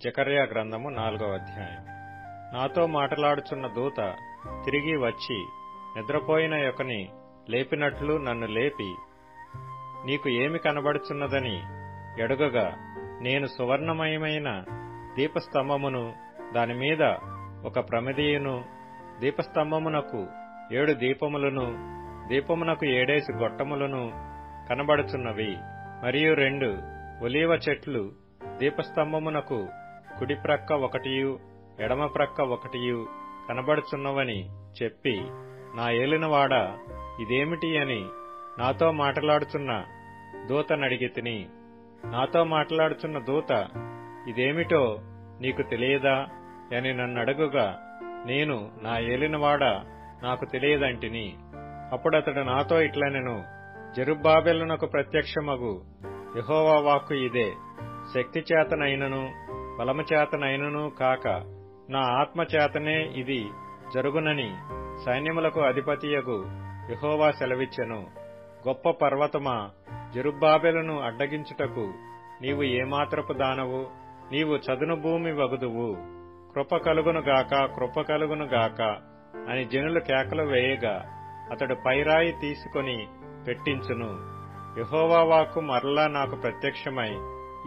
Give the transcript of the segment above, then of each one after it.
జకర్యా గ్రంథము 4వ అధ్యాయం. నాతో మాటలాడుచున్న దూత తిరిగి వచ్చి నిద్రపోయిన యొకని లేపినట్లు నన్ను లేపి, నీకు ఏమి కనబడుచున్నదని ఎడుగగా, నేను సువర్ణమయమైన దీపస్తంభమును, దానిమీద ఒక ప్రమిదియును, దీపస్తంభమునకు 7 దీపములను, దీపమునకు 7 గొట్టములను కనబడుచున్నవి. మరియు 2 ఒలీవ చెట్లు దీపస్తంభమునకు కుడి ప్రక్క ఒకటియు ఎడమ ప్రక్క ఒకటియు కనబడుచున్నవని చెప్పి, నా ఏలినవాడా, ఇదేమిటి అని నాతో మాటలాడుచున్న దూతనడిగితిని. నాతో మాటలాడుచున్న దూత, ఇదేమిటో నీకు తెలియదా అని నన్నడుగుగా, నేను నా ఏలినవాడా, నాకు తెలియదంటిని. అప్పుడతడు నాతో ఇట్లనెను, జెరుబ్బాబెలునకు ప్రత్యక్షమగు యెహోవా వాక్కు ఇదే. శక్తి చేతనైనను బలము చేతనైనను కాక నా ఆత్మ చేతనే ఇది జరుగునని సైన్యములకు అధిపతియగు యెహోవా సెలవిచ్చెను. గొప్ప పర్వతమా, జెరుబ్బాబెలును అడ్డగించుటకు నీవు ఏమాత్రపు దానవు? నీవు చదును భూమి వగుదువు. కృప కలుగునుగాక, కృప కలుగునుగాక అని జనులు కేకలు వేయగా, అతడు పైరాయి తీసుకొని పెట్టించును. యెహోవా వాక్కు మరలా నాకు ప్రత్యక్షమై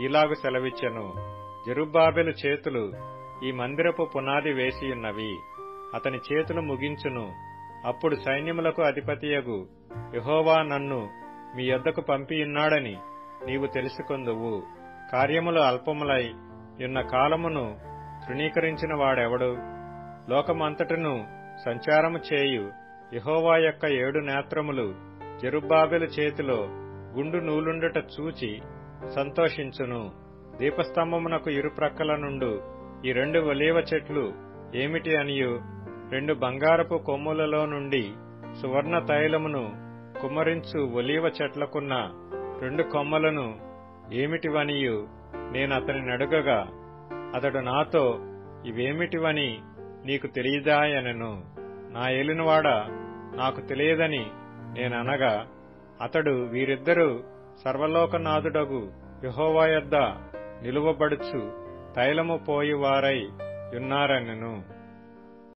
ఇలాగు సెలవిచ్చెను, జెరుబ్బాబెలు చేతులు ఈ మందిరపు పునాది వేసియున్నవి, అతని చేతులు ముగించును. అప్పుడు సైన్యములకు అధిపతియగు యెహోవా నన్ను మీ యొద్దకు పంపియున్నాడని నీవు తెలుసుకొందువు. కార్యములు అల్పములై యున్న కాలమును తృణీకరించిన వాడెవడు? లోకమంతటను సంచారము చేయు యెహోవా యొక్క 7 నేత్రములు జెరుబ్బాబెలు చేతిలో గుండు నూలుండుట చూచి సంతోషించును. దీపస్తంభమునకు ఇరుప్రక్కల నుండు ఈ 2 ఒలీవ చెట్లు ఏమిటి అనియు, 2 బంగారపు కొమ్ములలో నుండి సువర్ణ తైలమును కుమ్మరించు ఒలీవ చెట్లకున్న 2 కొమ్మలను ఏమిటివనియు నేనతని నడుగగా, అతడు నాతో, ఇవేమిటివని నీకు తెలియదా అనెను. నా ఏలినవాడా, నాకు తెలియదని నేననగా, అతడు, వీరిద్దరూ సర్వలోకనాథుడగు యెహోవా యొద్ద నిలువబడుచు తైలము పోయువారై యున్నారనెను.